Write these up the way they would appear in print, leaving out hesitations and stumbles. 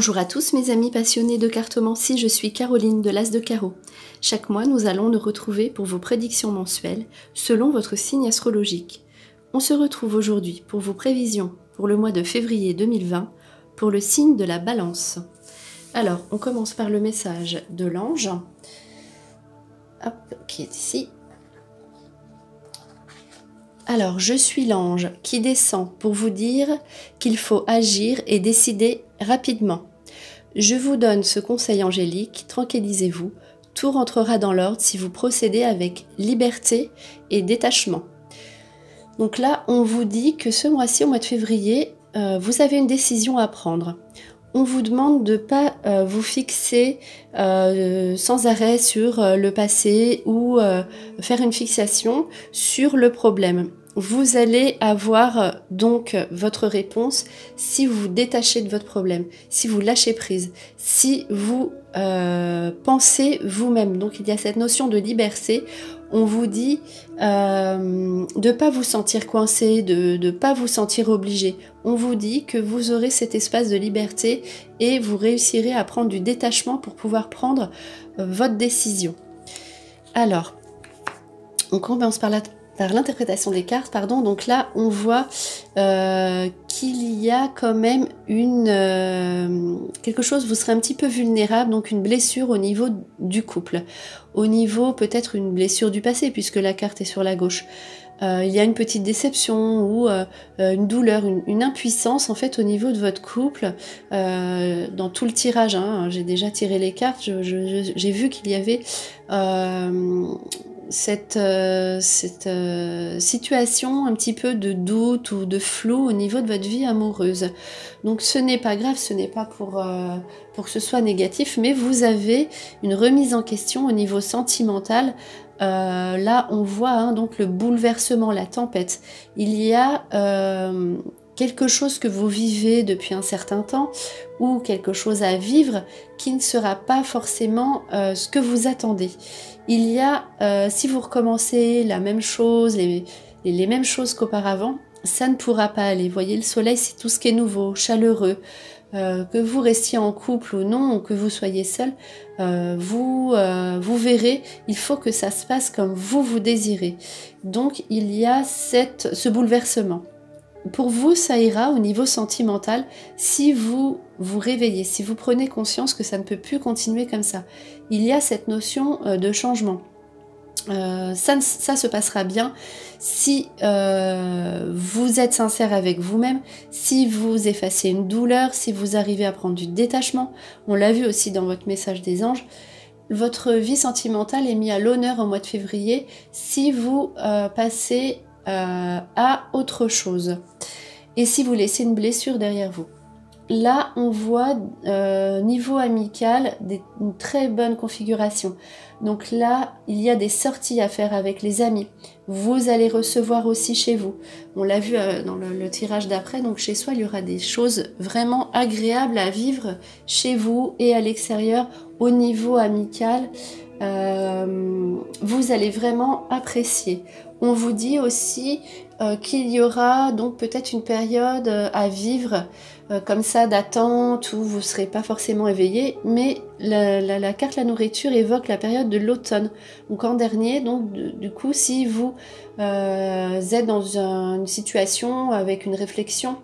Bonjour à tous mes amis passionnés de cartomancie, je suis Caroline de l'As de Carreau. Chaque mois, nous allons nous retrouver pour vos prédictions mensuelles selon votre signe astrologique. On se retrouve aujourd'hui pour vos prévisions pour le mois de février 2020 pour le signe de la Balance. Alors, on commence par le message de l'ange, qui est ici. Alors, je suis l'ange qui descend pour vous dire qu'il faut agir et décider rapidement. Je vous donne ce conseil angélique, tranquillisez-vous, tout rentrera dans l'ordre si vous procédez avec liberté et détachement. Donc là, on vous dit que ce mois-ci, au mois de février, vous avez une décision à prendre. On vous demande de ne pas vous fixer sans arrêt sur le passé ou faire une fixation sur le problème. Vous allez avoir donc votre réponse si vous vous détachez de votre problème, si vous lâchez prise, si vous pensez vous-même. Donc il y a cette notion de liberté. On vous dit de ne pas vous sentir coincé, de ne pas vous sentir obligé. On vous dit que vous aurez cet espace de liberté et vous réussirez à prendre du détachement pour pouvoir prendre votre décision. Alors, on commence par l'interprétation des cartes, pardon. Donc là, on voit qu'il y a quand même quelque chose, vous serez un petit peu vulnérable, donc une blessure au niveau du couple, au niveau peut-être une blessure du passé, puisque la carte est sur la gauche. Il y a une petite déception ou une douleur, une impuissance en fait au niveau de votre couple. Dans tout le tirage, hein, j'ai déjà tiré les cartes, j'ai vu qu'il y avait cette situation un petit peu de doute ou de flou au niveau de votre vie amoureuse. Donc ce n'est pas grave, ce n'est pas pour que ce soit négatif, mais vous avez une remise en question au niveau sentimental. Là on voit donc le bouleversement, la tempête. Il y a quelque chose que vous vivez depuis un certain temps ou quelque chose à vivre qui ne sera pas forcément ce que vous attendez. Il y a, si vous recommencez la même chose, les mêmes choses qu'auparavant, ça ne pourra pas aller. Vous voyez, le soleil, c'est tout ce qui est nouveau, chaleureux. Que vous restiez en couple ou non, ou que vous soyez seul, vous verrez, il faut que ça se passe comme vous désirez. Donc, il y a ce bouleversement. Pour vous, ça ira au niveau sentimental si vous vous réveillez, si vous prenez conscience que ça ne peut plus continuer comme ça. Il y a cette notion de changement. Ça se passera bien si vous êtes sincère avec vous-même, si vous effacez une douleur, si vous arrivez à prendre du détachement. On l'a vu aussi dans votre message des anges. Votre vie sentimentale est mise à l'honneur au mois de février si vous passez à autre chose et si vous laissez une blessure derrière vous. Là on voit niveau amical une très bonne configuration. Donc là il y a des sorties à faire avec les amis, vous allez recevoir aussi chez vous, on l'a vu dans le tirage d'après, donc chez soi il y aura des choses vraiment agréables à vivre chez vous et à l'extérieur. Au niveau amical, vous allez vraiment apprécier. On vous dit aussi qu'il y aura donc peut-être une période à vivre comme ça d'attente où vous ne serez pas forcément éveillé, mais la carte la nourriture évoque la période de l'automne. Donc en dernier, donc du coup, si vous êtes dans une situation avec une réflexion,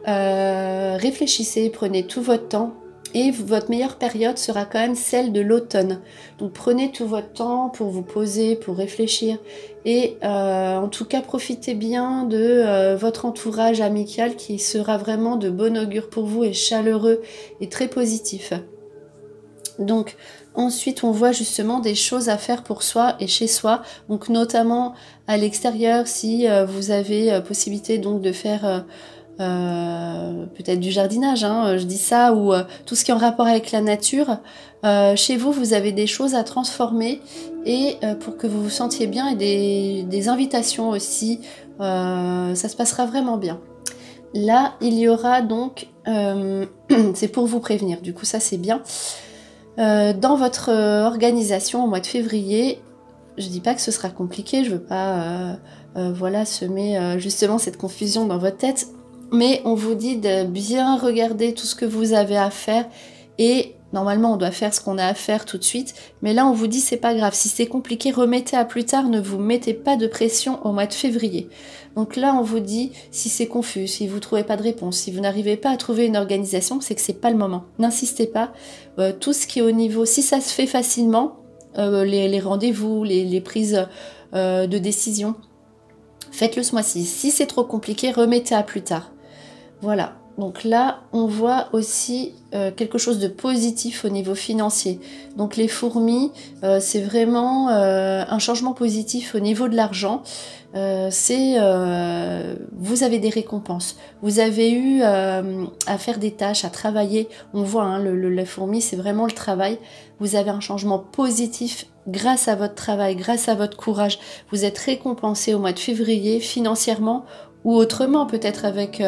réfléchissez, prenez tout votre temps. Et votre meilleure période sera quand même celle de l'automne. Donc prenez tout votre temps pour vous poser, pour réfléchir. Et en tout cas, profitez bien de votre entourage amical qui sera vraiment de bon augure pour vous et chaleureux et très positif. Donc ensuite, on voit justement des choses à faire pour soi et chez soi. Donc notamment à l'extérieur, si vous avez possibilité donc de faire... peut-être du jardinage, hein, je dis ça, ou tout ce qui est en rapport avec la nature. Chez vous, vous avez des choses à transformer et pour que vous vous sentiez bien et des invitations aussi, ça se passera vraiment bien. Là, il y aura donc, c'est pour vous prévenir, du coup ça c'est bien, dans votre organisation au mois de février, je dis pas que ce sera compliqué, je veux pas semer justement cette confusion dans votre tête. mais on vous dit de bien regarder tout ce que vous avez à faire et normalement on doit faire ce qu'on a à faire tout de suite, mais là on vous dit c'est pas grave, si c'est compliqué remettez à plus tard, ne vous mettez pas de pression au mois de février. Donc là on vous dit si c'est confus, si vous trouvez pas de réponse, si vous n'arrivez pas à trouver une organisation, c'est que c'est pas le moment, n'insistez pas, tout ce qui est au niveau, si ça se fait facilement, les rendez-vous, les prises de décision, faites-le ce mois-ci, si c'est trop compliqué remettez à plus tard. Voilà, donc là, on voit aussi quelque chose de positif au niveau financier. Donc les fourmis, c'est vraiment un changement positif au niveau de l'argent. Vous avez des récompenses. Vous avez eu à faire des tâches, à travailler. On voit, hein, la fourmi, c'est vraiment le travail. Vous avez un changement positif grâce à votre travail, grâce à votre courage. Vous êtes récompensé au mois de février financièrement ou autrement, peut-être avec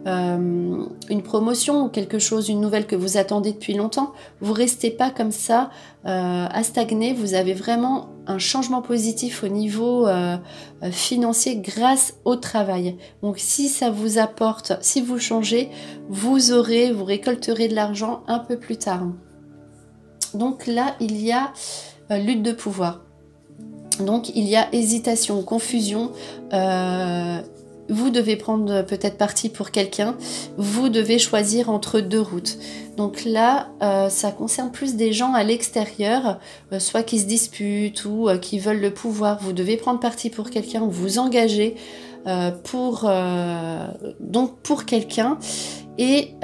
une promotion ou quelque chose, une nouvelle que vous attendez depuis longtemps. Vous restez pas comme ça à stagner, vous avez vraiment un changement positif au niveau financier grâce au travail. Donc si ça vous apporte, si vous changez, vous récolterez de l'argent un peu plus tard. Donc là, il y a lutte de pouvoir. Donc il y a hésitation, confusion, vous devez prendre peut-être parti pour quelqu'un, vous devez choisir entre deux routes. Donc là, ça concerne plus des gens à l'extérieur, soit qui se disputent ou qui veulent le pouvoir. Vous devez prendre parti pour quelqu'un, vous engager pour quelqu'un. Et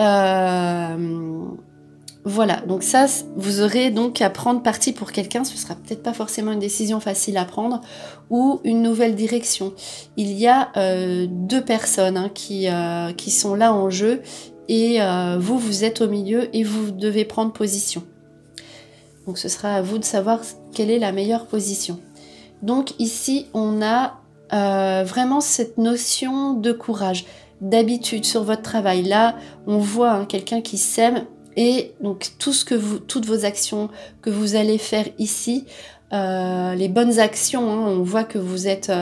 voilà, donc ça, vous aurez donc à prendre parti pour quelqu'un, ce sera peut-être pas forcément une décision facile à prendre, ou une nouvelle direction. Il y a deux personnes qui sont là en jeu, et vous êtes au milieu et vous devez prendre position. Donc ce sera à vous de savoir quelle est la meilleure position. Donc ici, on a vraiment cette notion de courage, d'habitude sur votre travail. Là, on voit quelqu'un qui sème. Et donc toutes vos actions que vous allez faire ici, les bonnes actions, hein, on voit que vous êtes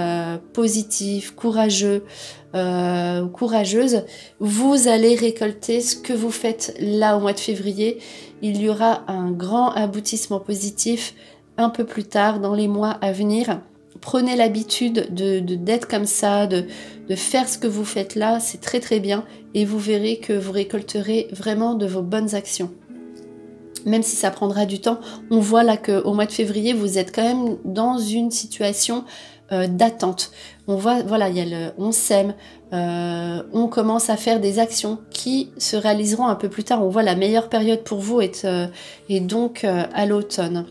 positif, courageux, courageuse, vous allez récolter ce que vous faites là au mois de février. Il y aura un grand aboutissement positif un peu plus tard dans les mois à venir. Prenez l'habitude d'être comme ça, de faire ce que vous faites là, c'est très très bien et vous verrez que vous récolterez vraiment de vos bonnes actions. Même si ça prendra du temps, on voit là qu'au mois de février, vous êtes quand même dans une situation d'attente. On voit, voilà, on sème, on commence à faire des actions qui se réaliseront un peu plus tard. On voit la meilleure période pour vous est donc à l'automne.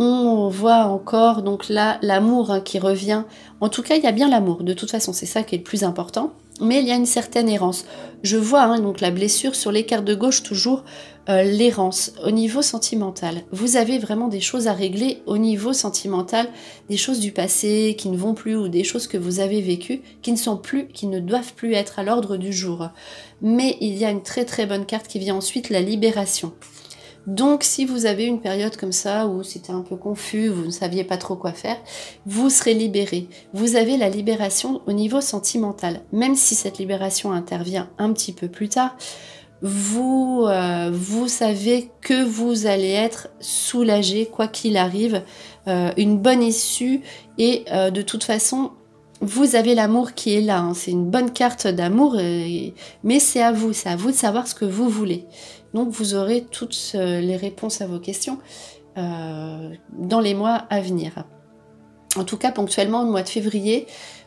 On voit encore donc là l'amour qui revient. En tout cas, il y a bien l'amour. De toute façon, c'est ça qui est le plus important. Mais il y a une certaine errance. Je vois donc la blessure sur les cartes de gauche, toujours l'errance au niveau sentimental. Vous avez vraiment des choses à régler au niveau sentimental, des choses du passé qui ne vont plus ou des choses que vous avez vécues qui ne doivent plus être à l'ordre du jour. Mais il y a une très très bonne carte qui vient ensuite, la libération. Donc si vous avez une période comme ça où c'était un peu confus, vous ne saviez pas trop quoi faire, vous serez libéré. Vous avez la libération au niveau sentimental. Même si cette libération intervient un petit peu plus tard, vous savez que vous allez être soulagé quoi qu'il arrive, une bonne issue et de toute façon, vous avez l'amour qui est là. C'est une bonne carte d'amour, mais c'est à vous de savoir ce que vous voulez. Donc vous aurez toutes les réponses à vos questions dans les mois à venir. En tout cas, ponctuellement, au mois de février,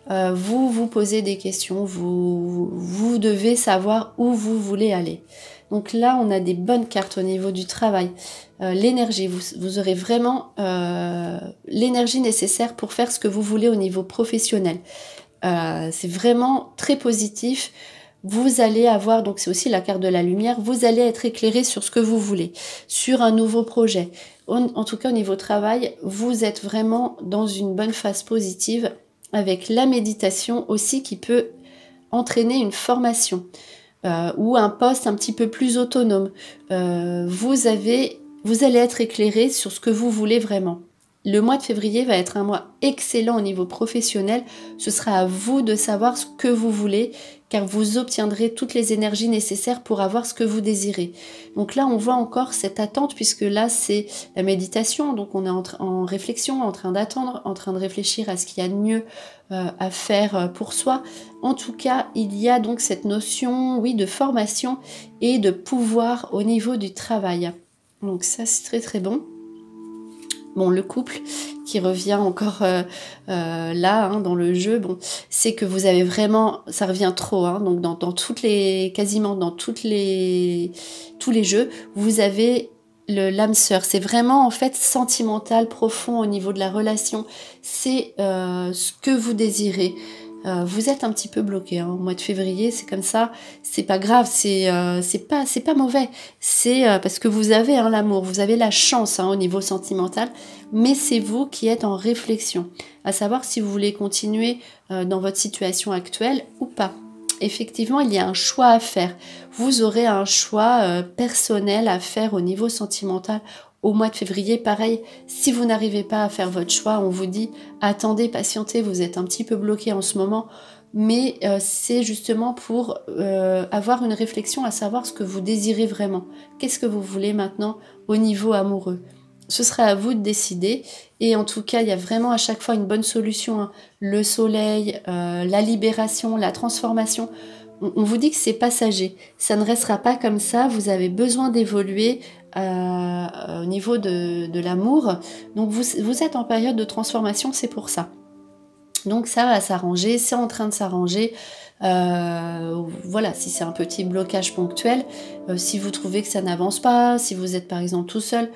vous vous posez des questions, vous devez savoir où vous voulez aller. Donc là, on a des bonnes cartes au niveau du travail. L'énergie, vous aurez vraiment l'énergie nécessaire pour faire ce que vous voulez au niveau professionnel. C'est vraiment très positif. Vous allez avoir, donc c'est aussi la carte de la lumière, vous allez être éclairé sur ce que vous voulez, sur un nouveau projet. En tout cas, au niveau travail, vous êtes vraiment dans une bonne phase positive avec la méditation aussi qui peut entraîner une formation ou un poste un petit peu plus autonome. Vous allez être éclairé sur ce que vous voulez vraiment. Le mois de février va être un mois excellent au niveau professionnel. Ce sera à vous de savoir ce que vous voulez, car vous obtiendrez toutes les énergies nécessaires pour avoir ce que vous désirez. Donc là, on voit encore cette attente, puisque là, c'est la méditation. Donc on est en réflexion, en train d'attendre, en train de réfléchir à ce qu'il y a de mieux à faire pour soi. En tout cas, il y a donc cette notion, oui, de formation et de pouvoir au niveau du travail. Donc ça, c'est très très bon. Bon, le couple qui revient encore là, hein, dans le jeu, bon, c'est que vous avez vraiment, ça revient trop, hein, donc dans toutes les, quasiment dans tous les jeux, vous avez l'âme sœur. C'est vraiment en fait sentimental, profond au niveau de la relation. C'est ce que vous désirez. Vous êtes un petit peu bloqué, hein, au mois de février, c'est comme ça, c'est pas grave, c'est pas mauvais, c'est parce que vous avez l'amour, vous avez la chance au niveau sentimental, mais c'est vous qui êtes en réflexion, à savoir si vous voulez continuer dans votre situation actuelle ou pas. Effectivement, il y a un choix à faire. Vous aurez un choix personnel à faire au niveau sentimental. Au mois de février, pareil, si vous n'arrivez pas à faire votre choix, on vous dit attendez, patientez, vous êtes un petit peu bloqué en ce moment, mais c'est justement pour avoir une réflexion à savoir ce que vous désirez vraiment. Qu'est-ce que vous voulez maintenant au niveau amoureux? Ce sera à vous de décider, et en tout cas, il y a vraiment à chaque fois une bonne solution. Le soleil, la libération, la transformation. On vous dit que c'est passager, ça ne restera pas comme ça, vous avez besoin d'évoluer au niveau de l'amour, donc vous êtes en période de transformation, c'est pour ça. Donc ça va s'arranger, c'est en train de s'arranger, voilà, si c'est un petit blocage ponctuel, si vous trouvez que ça n'avance pas, si vous êtes par exemple tout seul,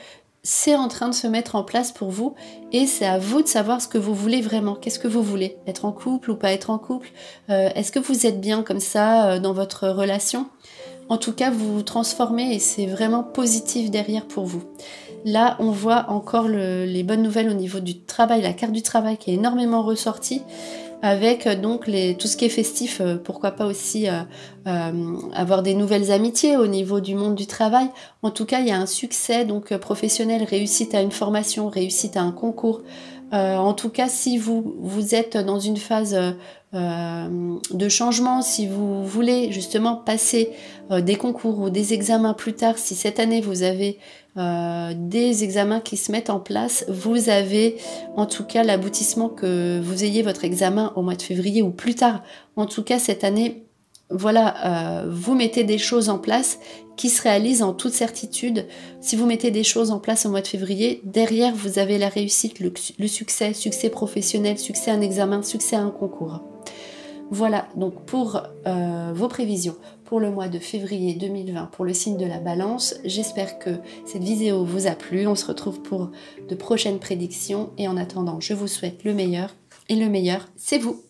c'est en train de se mettre en place pour vous, et c'est à vous de savoir ce que vous voulez vraiment. Qu'est-ce que vous voulez? Être en couple ou pas être en couple? Est-ce que vous êtes bien comme ça dans votre relation? En tout cas, vous vous transformez et c'est vraiment positif derrière pour vous. Là, on voit encore les bonnes nouvelles au niveau du travail, la carte du travail qui est énormément ressortie, avec donc tout ce qui est festif, pourquoi pas aussi avoir des nouvelles amitiés au niveau du monde du travail. En tout cas, il y a un succès donc professionnel, réussite à une formation, réussite à un concours. En tout cas, si vous êtes dans une phase de changement, si vous voulez justement passer des concours ou des examens plus tard, si cette année vous avez des examens qui se mettent en place, vous avez en tout cas l'aboutissement que vous ayez votre examen au mois de février ou plus tard. En tout cas, cette année, voilà, vous mettez des choses en place qui se réalisent en toute certitude. Si vous mettez des choses en place au mois de février, derrière vous avez la réussite, le succès professionnel, succès à un examen, succès à un concours. Voilà donc pour vos prévisions pour le mois de février 2020 pour le signe de la Balance. J'espère que cette vidéo vous a plu. On se retrouve pour de prochaines prédictions, et en attendant, je vous souhaite le meilleur, et le meilleur, c'est vous.